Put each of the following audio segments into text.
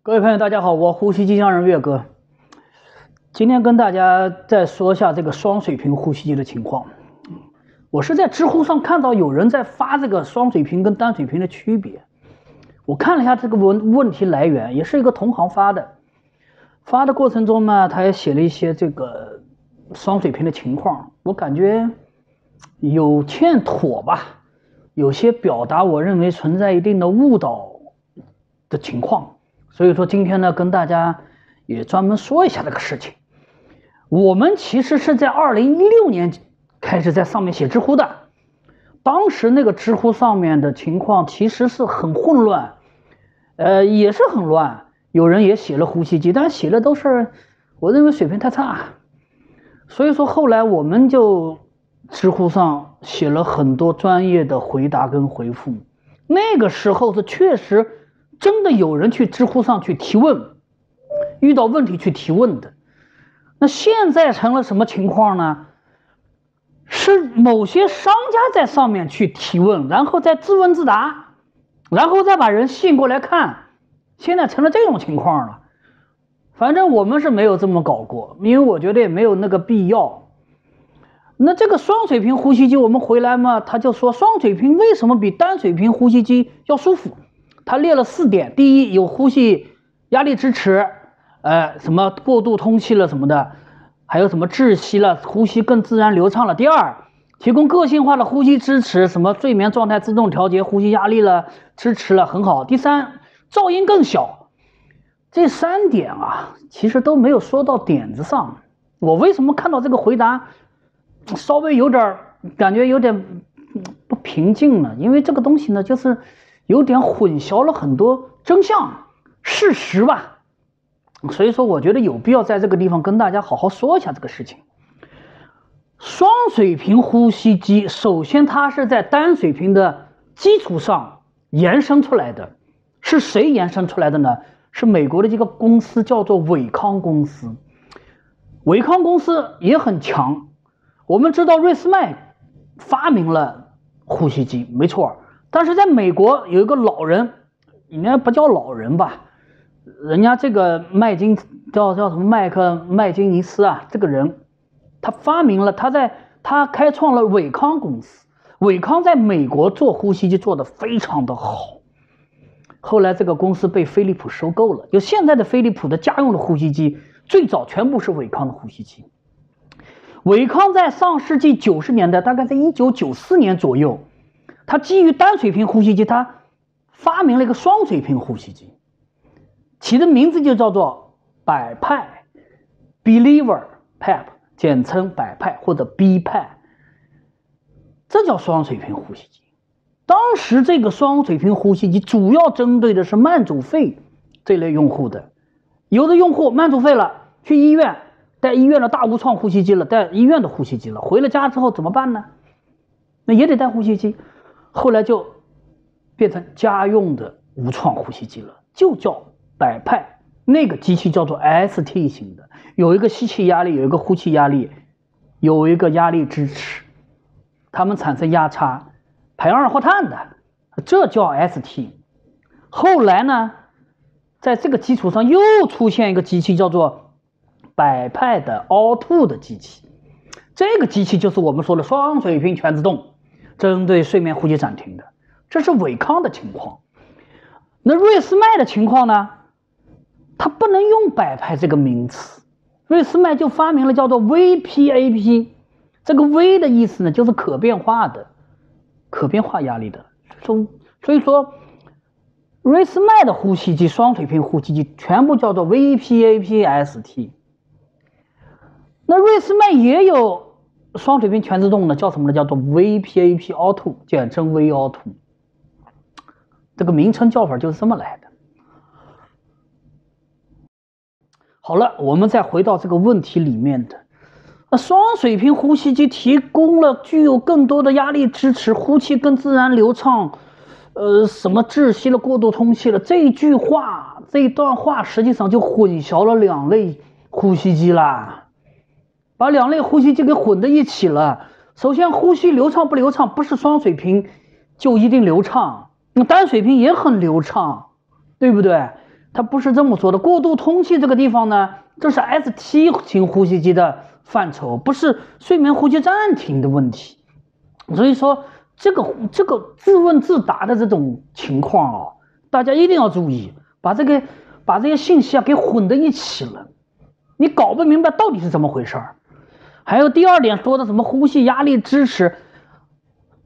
各位朋友，大家好，我呼吸机匠人岳哥，今天跟大家再说一下这个双水平呼吸机的情况。我是在知乎上看到有人在发这个双水平跟单水平的区别，我看了一下这个问题来源，也是一个同行发的。发的过程中呢，他也写了一些这个双水平的情况，我感觉有欠妥吧，有些表达我认为存在一定的误导的情况。所以说今天呢，跟大家也专门说一下这个事情。我们其实是在2016年开始在上面写知乎的，当时那个知乎上面的情况其实是很混乱，也是很乱。有人也写了呼吸机，但写的都是我认为水平太差，所以说后来我们就知乎上写了很多专业的回答跟回复。那个时候是确实真的有人去知乎上去提问，遇到问题去提问的。那现在成了什么情况呢？是某些商家在上面去提问，然后再自问自答，然后再把人吸引过来看，现在成了这种情况了。反正我们是没有这么搞过，因为我觉得也没有那个必要。那这个双水平呼吸机我们回来嘛，他就说双水平为什么比单水平呼吸机要舒服？他列了4点，第一，有呼吸压力支持，什么过度通气了什么的，还有什么窒息了，呼吸更自然流畅了。第二，提供个性化的呼吸支持，什么睡眠状态自动调节，呼吸压力了，支持了，很好。第三，噪音更小。这3点啊，其实都没有说到点子上。我为什么看到这个回答稍微有点感觉有点不平静呢？因为这个东西呢，就是有点混淆了很多真相事实吧。所以说我觉得有必要在这个地方跟大家好好说一下这个事情。双水平呼吸机首先它是在单水平的基础上延伸出来的。是谁延伸出来的呢？是美国的这个公司叫做伟康公司。伟康公司也很强，我们知道瑞斯麦发明了呼吸机没错，但是在美国有一个老人，应该不叫老人吧，人家这个叫什么麦金尼斯啊，这个人他发明了，他开创了伟康公司。伟康在美国做呼吸机做得非常的好，后来这个公司被飞利浦收购了，就现在的飞利浦的家用的呼吸机最早全部是伟康的呼吸机。伟康在上世纪90年代，大概在1994年左右，他基于单水平呼吸机，他发明了一个双水平呼吸机，起的名字就叫做百派 Believer PEP， 简称百派或者 BPAP， 这叫双水平呼吸机。当时这个双水平呼吸机主要针对的是慢阻肺这类用户的。有的用户慢阻肺了，去医院带医院的大无创呼吸机了，带医院的呼吸机了，回了家之后怎么办呢？那也得带呼吸机。后来就变成家用的无创呼吸机了，就叫百派。那个机器叫做 ST 型的，有一个吸气压力，有一个呼气压力，有一个压力支持，它们产生压差，排二氧化碳的，这叫 ST。 后来呢，在这个基础上又出现一个机器叫做百派的 O2 的机器，这个机器就是我们说的双水平全自动，针对睡眠呼吸暂停的。这是伟康的情况。那瑞斯麦的情况呢，它不能用百派这个名词，瑞斯麦就发明了叫做 VPAP， 这个 V 的意思呢就是可变化的，可变化压力的。所以说瑞斯麦的呼吸机双水平呼吸机全部叫做 VPAP-ST。 那瑞斯麦也有双水平全自动的，叫什么呢？叫做 VPAP Auto， 简称 VAuto。 这个名称叫法就是这么来的。好了，我们再回到这个问题里面的。双水平呼吸机提供了具有更多的压力支持，呼气更自然流畅，什么窒息了，过度通气了，这段话实际上就混淆了2类呼吸机啦，把2类呼吸机给混在一起了。首先，呼吸流畅不流畅不是双水平就一定流畅，单水平也很流畅，对不对？它不是这么说的。过度通气这个地方呢，这是 ST 型呼吸机的范畴，不是睡眠呼吸暂停的问题。所以说，这个自问自答的这种情况啊，大家一定要注意，把这些信息啊给混在一起了，你搞不明白到底是怎么回事儿。还有第二点说的什么呼吸压力支持，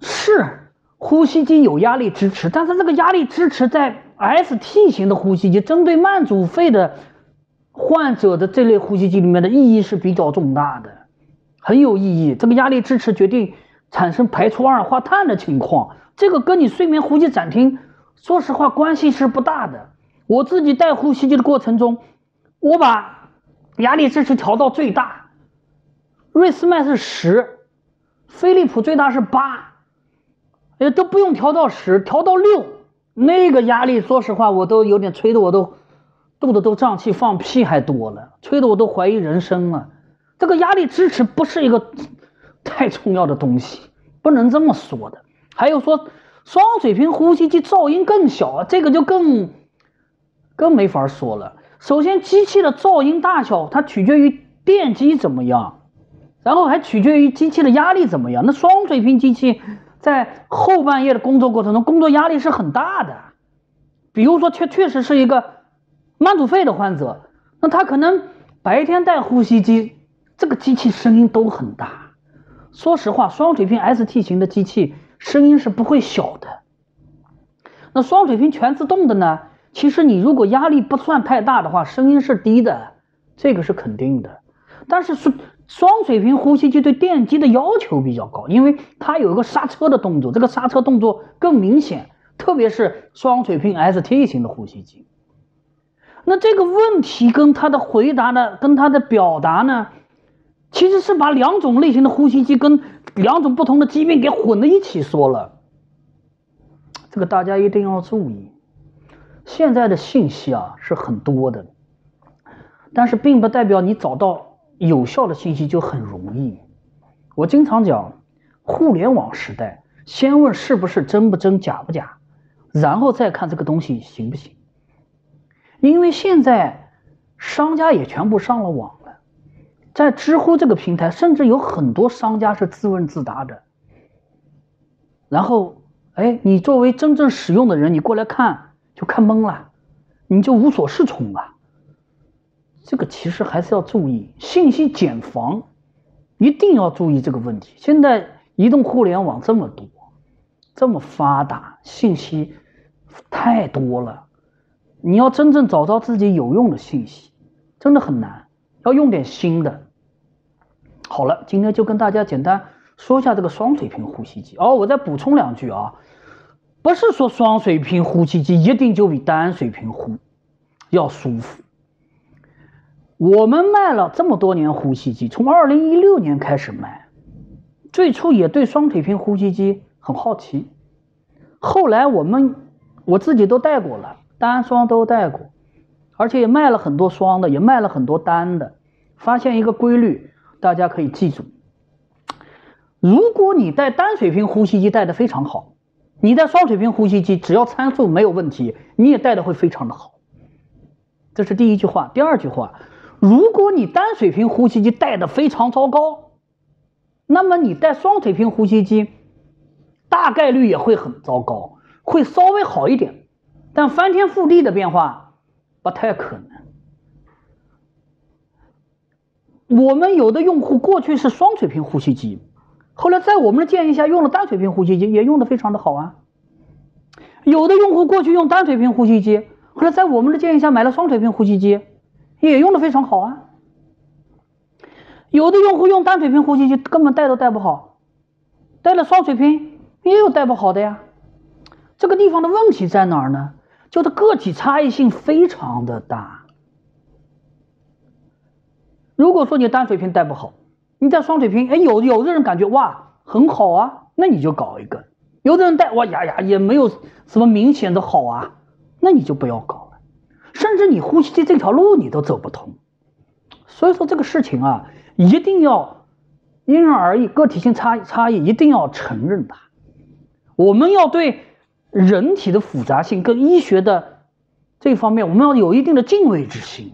是呼吸机有压力支持，但是这个压力支持在 ST 型的呼吸机，针对慢阻肺的患者的这类呼吸机里面的意义是比较重大的，很有意义。这个压力支持决定产生排出二氧化碳的情况，这个跟你睡眠呼吸暂停，说实话关系是不大的。我自己带呼吸机的过程中，我把压力支持调到最大，瑞思迈是10，飞利浦最大是8，都不用调到10，调到6，那个压力说实话我都有点吹得我都肚子都胀气放屁还多了，吹得我都怀疑人生了。这个压力支持不是一个太重要的东西，不能这么说的。还有说双水平呼吸机噪音更小，这个就更没法说了。首先机器的噪音大小它取决于电机怎么样，然后还取决于机器的压力怎么样。那双水平机器在后半夜的工作过程中，工作压力是很大的。比如说确实是一个慢阻肺的患者，那他可能白天带呼吸机，这个机器声音都很大。说实话，双水平 ST 型的机器声音是不会小的。那双水平全自动的呢，其实你如果压力不算太大的话，声音是低的，这个是肯定的。但是双水平呼吸机对电机的要求比较高，因为它有一个刹车的动作，这个刹车动作更明显，特别是双水平 ST 型的呼吸机。那这个问题跟他的回答呢，跟他的表达呢，其实是把两种类型的呼吸机跟两种不同的疾病给混在一起说了。这个大家一定要注意。现在的信息啊是很多的，但是并不代表你找到有效的信息就很容易。我经常讲，互联网时代，先问是不是真不真假不假，然后再看这个东西行不行。因为现在商家也全部上了网了，在知乎这个平台，甚至有很多商家是自问自答的。然后，你作为真正使用的人，你过来看就看懵了，你就无所适从了。这个其实还是要注意信息茧房，一定要注意这个问题。现在移动互联网这么多，这么发达，信息太多了。你要真正找到自己有用的信息，真的很难，要用点心的。好了，今天就跟大家简单说一下这个双水平呼吸机。我再补充两句啊，不是说双水平呼吸机一定就比单水平呼要舒服。我们卖了这么多年呼吸机，从2016年开始卖，最初也对双水平呼吸机很好奇，后来我自己都带过了，单双都带过，而且也卖了很多双的，也卖了很多单的。发现一个规律，大家可以记住，如果你带单水平呼吸机带的非常好，你带双水平呼吸机只要参数没有问题，你也带的会非常的好。这是第一句话。第二句话，如果你单水平呼吸机带的非常糟糕，那么你带双水平呼吸机大概率也会很糟糕，会稍微好一点，但翻天覆地的变化不太可能。我们有的用户过去是双水平呼吸机，后来在我们的建议下用了单水平呼吸机，也用得非常的好啊。有的用户过去用单水平呼吸机，后来在我们的建议下买了双水平呼吸机，也用得非常好啊。有的用户用单水平呼吸机根本带都带不好，带了双水平也有带不好的呀。这个地方的问题在哪儿呢？就是个体差异性非常的大。如果说你单水平带不好，你带双水平，有的人感觉哇很好啊，那你就搞一个。有的人带哇呀也没有什么明显的好啊，那你就不要搞了。甚至你呼吸机这条路你都走不通。所以说这个事情啊，一定要因人而异，个体性差异一定要承认它。我们要对人体的复杂性跟医学的这方面我们要有一定的敬畏之心，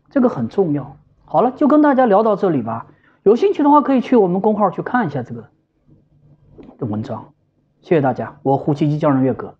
这个很重要。好了，就跟大家聊到这里吧。有兴趣的话，可以去我们公号去看一下这个的文章。谢谢大家，我胡奇基匠人岳哥。